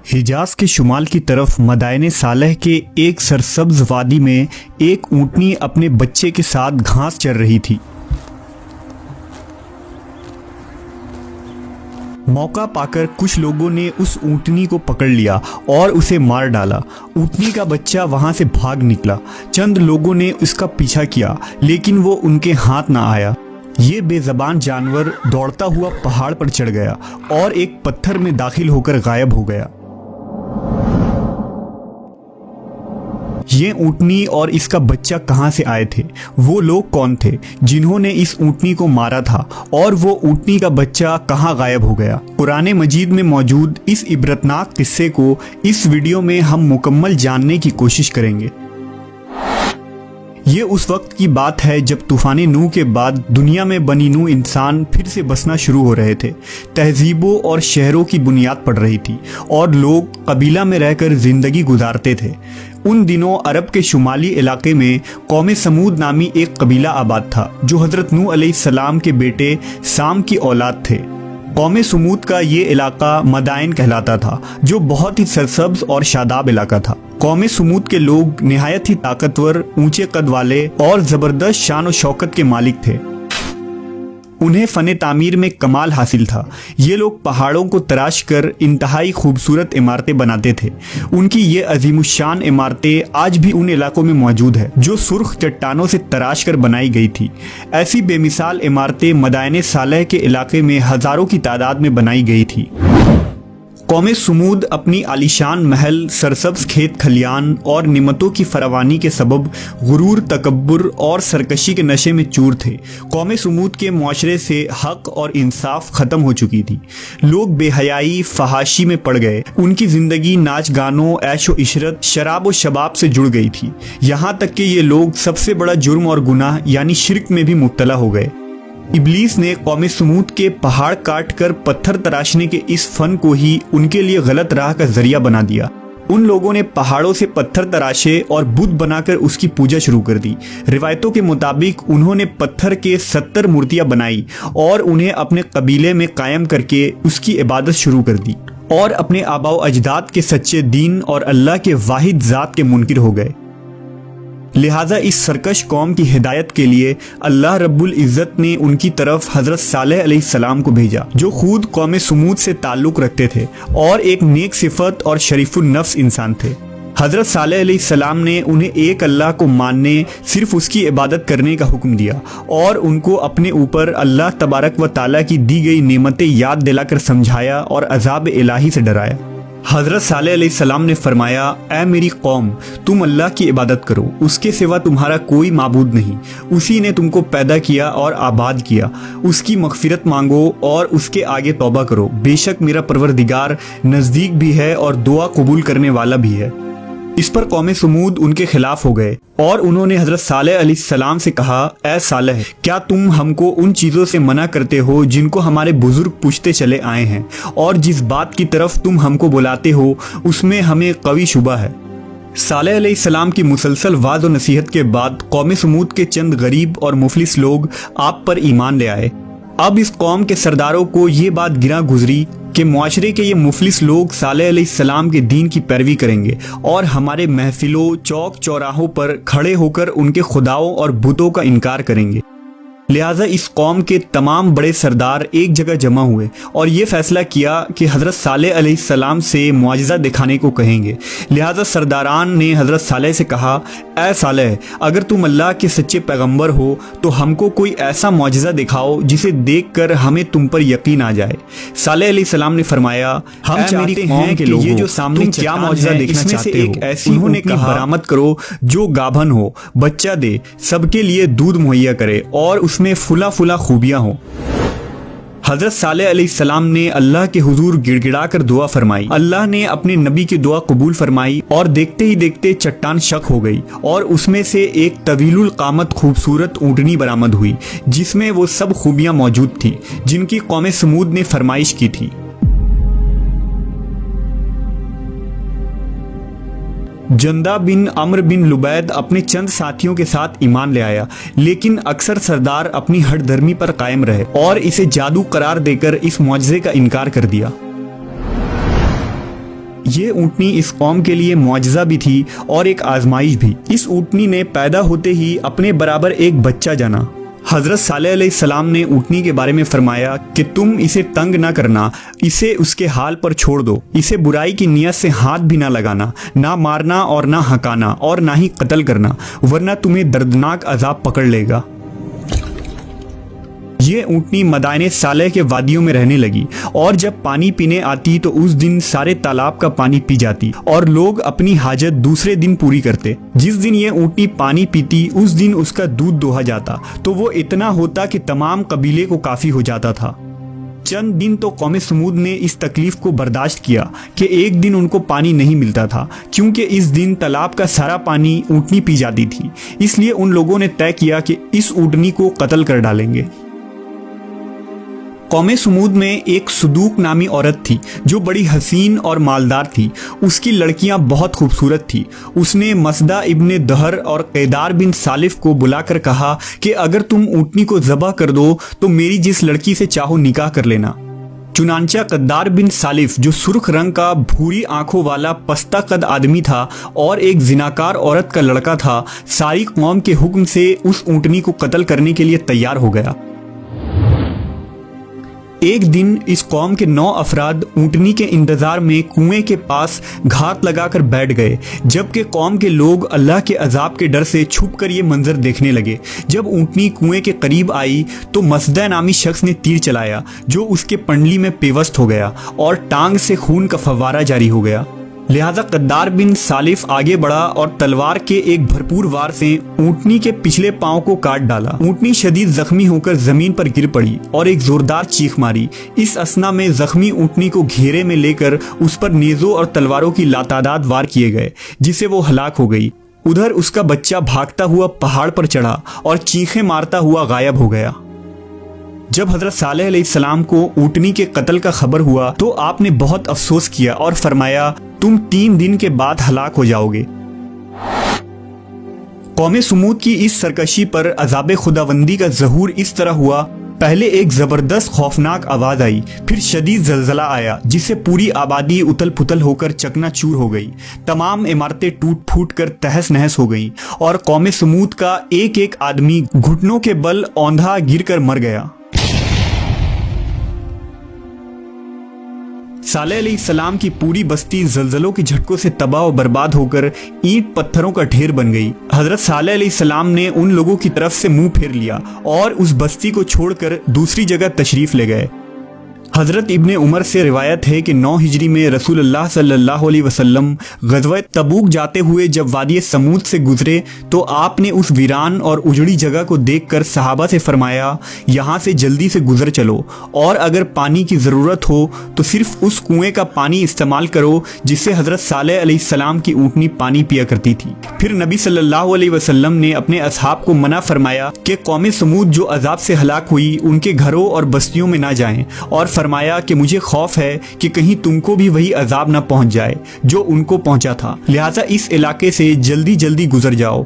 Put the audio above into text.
हिजाज के शुमाल की तरफ मदायने सालेह के एक सरसब्ज वादी में एक ऊँटनी अपने बच्चे के साथ घास चर रही थी। मौका पाकर कुछ लोगों ने उस ऊँटनी को पकड़ लिया और उसे मार डाला। ऊँटनी का बच्चा वहां से भाग निकला। चंद लोगों ने उसका पीछा किया, लेकिन वो उनके हाथ ना आया। ये बेज़बान जानवर दौड़ता हुआ पहाड़ पर चढ़ गया और एक पत्थर में दाखिल होकर गायब हो गया। ये ऊँटनी और इसका बच्चा कहाँ से आए थे? वो लोग कौन थे जिन्होंने इस ऊँटनी को मारा था? और वो ऊँटनी का बच्चा कहाँ गायब हो गया? कुरान मजीद में मौजूद इस इबरतनाक किस्से को इस वीडियो में हम मुकम्मल जानने की कोशिश करेंगे। ये उस वक्त की बात है जब तूफान नूह के बाद दुनिया में बनी नूह इंसान फिर से बसना शुरू हो रहे थे। तहजीबों और शहरों की बुनियाद पड़ रही थी और लोग कबीला में रहकर ज़िंदगी गुजारते थे। उन दिनों अरब के शुमाली इलाके में कौम समूद नामी एक कबीला आबाद था जो हज़रत नूह अलैहिस्सलाम के बेटे साम की औलाद थे। कौम समूद का ये इलाका मदायन कहलाता था जो बहुत ही सरसब्ज और शादाब इलाका था। कौम समूद के लोग निहायत ही ताकतवर, ऊंचे कद वाले और ज़बरदस्त शान और शौकत के मालिक थे। उन्हें फ़न तामीर में कमाल हासिल था। ये लोग पहाड़ों को तराश कर इंतहाई खूबसूरत इमारतें बनाते थे। उनकी ये अजीमुशान इमारतें आज भी उन इलाकों में मौजूद है जो सुर्ख चट्टानों से तराश कर बनाई गई थी। ऐसी बेमिसाल इमारतें मदायने सालेह के इलाके में हज़ारों की तादाद में बनाई गई थी। कौम समूद अपनी आलीशान महल, सरसब्ज खेत खलियान और निमतों की फरावानी के सबब गुरूर, तकब्बुर और सरकशी के नशे में चूर थे। कौम समूद के मुआशरे से हक और इंसाफ ख़त्म हो चुकी थी। लोग बेहयाई, फहाशी में पड़ गए। उनकी ज़िंदगी नाच गानों, ऐशो इशरत, शराब और शबाब से जुड़ गई थी। यहाँ तक कि ये लोग सबसे बड़ा जुर्म और गुनाह यानी शिर्क में भी मुब्तला हो गए। इब्लीस ने कौम समूद के पहाड़ काट कर पत्थर तराशने के इस फन को ही उनके लिए गलत राह का जरिया बना दिया। उन लोगों ने पहाड़ों से पत्थर तराशे और बुत बनाकर उसकी पूजा शुरू कर दी। रिवायतों के मुताबिक उन्होंने पत्थर के 70 मूर्तियां बनाई और उन्हें अपने कबीले में कायम करके उसकी इबादत शुरू कर दी और अपने आबाओ अजदाद के सच्चे दीन और अल्लाह के वाहिद ज़ात के मुनकिर हो गए। लिहाजा इस सरकश कौम की हिदायत के लिए अल्लाह रब्बुल इज़्ज़त ने उनकी तरफ हज़रत सालेह अलैहिस्सलाम को भेजा, जो खुद कौम समूद से ताल्लुक़ रखते थे और एक नेक सिफत और शरीफुल नफ्स इंसान थे। हज़रत सालेह अलैहिस्सलाम ने उन्हें एक अल्लाह को मानने, सिर्फ उसकी इबादत करने का हुक्म दिया और उनको अपने ऊपर अल्लाह तबारक व ताला की दी गई नेमतें याद दिलाकर समझाया और अज़ाब इलाही से डराया। हज़रत सालेह अलैहिस्सलाम ने फरमाया, ऐ मेरी कौम, तुम अल्लाह की इबादत करो, उसके सिवा तुम्हारा कोई माबूद नहीं। उसी ने तुमको पैदा किया और आबाद किया। उसकी मग़फ़िरत मांगो और उसके आगे तौबा करो। बेशक मेरा परवरदिगार नज़दीक भी है और दुआ कबूल करने वाला भी है। इस पर कौम समूद उनके खिलाफ हो गए और उन्होंने हज़रत सालेह अलैहिस्सलाम से कहा, ऐ सालेह, क्या तुम हमको उन चीज़ों से मना करते हो जिनको हमारे बुजुर्ग पूछते चले आए हैं, और जिस बात की तरफ तुम हमको बुलाते हो उसमें हमें कवी शुबा है। सालेह अलैहिस्सलाम की मुसलसल वाज़ और नसीहत के बाद कौम समूद के चंद गरीब और मुफलिस लोग आप पर ईमान ले आए। अब इस कौम के सरदारों को ये बात गिरा गुजरी कि मुआशरे के ये मुफलिस लोग सालेह अलैहिस्सलाम के दीन की पैरवी करेंगे और हमारे महफिलों, चौक चौराहों पर खड़े होकर उनके खुदाओं और बुतों का इनकार करेंगे। लिहाजा इस कौम के तमाम बड़े सरदार एक जगह जमा हुए और ये फैसला किया कि हज़रत सालेह अलैहिस्सलाम से मुआजिज़ा दिखाने को कहेंगे। लिहाजा सरदारान ने हज़रत सालेह से कहा, ऐ सालेह, अगर तुम अल्लाह के सच्चे पैगंबर हो तो हमको कोई ऐसा मुआजिज़ा दिखाओ जिसे देखकर हमें तुम पर यकीन आ जाए। सालेह अलैहिस्सलाम ने फरमाया, हम चाहते हैं कि ये जो सामने क्या मुआजिज़ा देखना चाहते हो, ऐसी उन्होंने कहा बरामद करो जो गाभन हो, बच्चा दे, सबके लिए दूध मुहैया करे और उसमें फुला फुला खूबियां हो। हज़रत सालेह अलैहिस्सलाम ने अल्लाह के हुजूर गिड़गिड़ा कर दुआ फरमाई। अल्लाह ने अपने नबी की दुआ कबूल फरमाई और देखते ही देखते चट्टान शक हो गई और उसमें से एक तवीलुल कामत खूबसूरत ऊँटनी बरामद हुई जिसमें वो सब खूबियां मौजूद थी जिनकी कौम समूद ने फरमाइश की थी। जंदा बिन अम्र बिन लुबैद अपने चंद साथियों के साथ ईमान ले आया, लेकिन अक्सर सरदार अपनी हठधर्मी पर कायम रहे और इसे जादू करार देकर इस मुआजिज़े का इनकार कर दिया। یہ اونٹنی اس قوم کے لیے معجزہ بھی تھی اور ایک آزمائش بھی۔ اس اونٹنی نے پیدا ہوتے ہی اپنے برابر ایک بچہ جنا۔ حضرت صالح علیہ السلام نے اونٹنی کے بارے میں فرمایا کہ تم اسے تنگ نہ کرنا، اسے اس کے حال پر چھوڑ دو، اسے برائی کی نیت سے ہاتھ بھی نہ لگانا، نہ مارنا اور نہ ہکانا اور نہ ہی قتل کرنا، ورنہ تمہیں دردناک عذاب پکڑ لے گا۔ یہ اونٹنی مدائن صالح کے وادیوں میں رہنے لگی اور جب پانی پینے آتی تو اس دن سارے تالاب کا پانی پی جاتی اور لوگ اپنی حاجت دوسرے دن پوری کرتے۔ جس دن یہ اونٹنی پانی پیتی اس دن اس کا دودھ دوہا جاتا تو وہ اتنا ہوتا کہ تمام قبیلے کو کافی ہو جاتا تھا۔ چند دن تو قوم سمود نے اس تکلیف کو برداشت کیا کہ ایک دن ان کو پانی نہیں ملتا تھا، کیونکہ اس دن تالاب کا سارا پانی اونٹنی پی جاتی تھی۔ اس لیے ان لوگوں نے طے کیا کہ اس اونٹنی کو قتل کر ڈالیں گے۔ قوم سمود میں ایک صدوق نامی عورت تھی جو بڑی حسین اور مالدار تھی۔ اس کی لڑکیاں بہت خوبصورت تھی۔ اس نے مسدہ ابن دہر اور قیدار بن سالف کو بلا کر کہا کہ اگر تم اونٹنی کو ذبح کر دو تو میری جس لڑکی سے چاہو نکاح کر لینا۔ چنانچہ قیدار بن سالف جو سرخ رنگ کا بھوری آنکھوں والا پستہ قد آدمی تھا اور ایک زناکار عورت کا لڑکا تھا، ساری قوم کے حکم سے اس اونٹنی کو قتل کرنے کے لیے تیار ہو گیا۔ ایک دن اس قوم کے 9 افراد اونٹنی کے انتظار میں کنویں کے پاس گھات لگا کر بیٹھ گئے، جبکہ قوم کے لوگ اللہ کے عذاب کے ڈر سے چھپ کر یہ منظر دیکھنے لگے۔ جب اونٹنی کنویں کے قریب آئی تو مسدہ نامی شخص نے تیر چلایا جو اس کے پنڈلی میں پیوست ہو گیا اور ٹانگ سے خون کا فوارہ جاری ہو گیا۔ لہذا قیدار بن سالف آگے بڑھا اور تلوار کے ایک بھرپور وار سے اونٹنی کے پچھلے پاؤں کو کاٹ ڈالا۔ اونٹنی شدید زخمی ہو کر زمین پر گر پڑی اور ایک زوردار چیخ ماری۔ اس اثنا میں زخمی اونٹنی کو گھیرے میں لے کر اس پر نیزوں اور تلواروں کی لاتعداد وار کیے گئے، جس سے وہ ہلاک ہو گئی۔ ادھر اس کا بچہ بھاگتا ہوا پہاڑ پر چڑھا اور چیخیں مارتا ہوا غائب ہو گیا۔ جب حضرت صالح علیہ السلام کو اونٹنی کے قتل کا خبر ہوا تو آپ نے بہت افسوس کیا اور فرمایا تم 3 دن کے بعد ہلاک ہو جاؤ گے۔ قوم سمود کی اس سرکشی پر عذاب خداوندی کا ظہور اس طرح ہوا، پہلے ایک زبردست خوفناک آواز آئی، پھر شدید زلزلہ آیا جس سے پوری آبادی اتل پتل ہو کر چکنا چور ہو گئی، تمام عمارتیں ٹوٹ پھوٹ کر تہس نہس ہو گئیں اور قوم سمود کا ایک ایک آدمی گھٹنوں کے بل اوندھا گر کر مر گیا۔ صالح علیہ السلام کی پوری بستی زلزلوں کے جھٹکوں سے تباہ و برباد ہو کر اینٹ پتھروں کا ڈھیر بن گئی۔ حضرت صالح علیہ السلام نے ان لوگوں کی طرف سے منہ پھیر لیا اور اس بستی کو چھوڑ کر دوسری جگہ تشریف لے گئے۔ حضرت ابن عمر سے روایت ہے کہ 9 ہجری میں رسول اللہ صلی اللہ علیہ وسلم غزوہ تبوک جاتے ہوئے جب وادی سمود سے گزرے تو آپ نے اس ویران اور اجڑی جگہ کو دیکھ کر صحابہ سے فرمایا یہاں سے جلدی سے گزر چلو اور اگر پانی کی ضرورت ہو تو صرف اس کنویں کا پانی استعمال کرو جس سے حضرت صالح علیہ السلام کی اونٹنی پانی پیا کرتی تھی۔ پھر نبی صلی اللہ علیہ وسلم نے اپنے اصحاب کو منع فرمایا کہ قوم سمود جو عذاب سے ہلاک ہوئی ان کے گھروں اور بستیوں میں نہ جائیں، اور فرمایا کہ مجھے خوف ہے کہ کہیں تم کو بھی وہی عذاب نہ پہنچ جائے جو ان کو پہنچا تھا، لہٰذا اس علاقے سے جلدی جلدی گزر جاؤ۔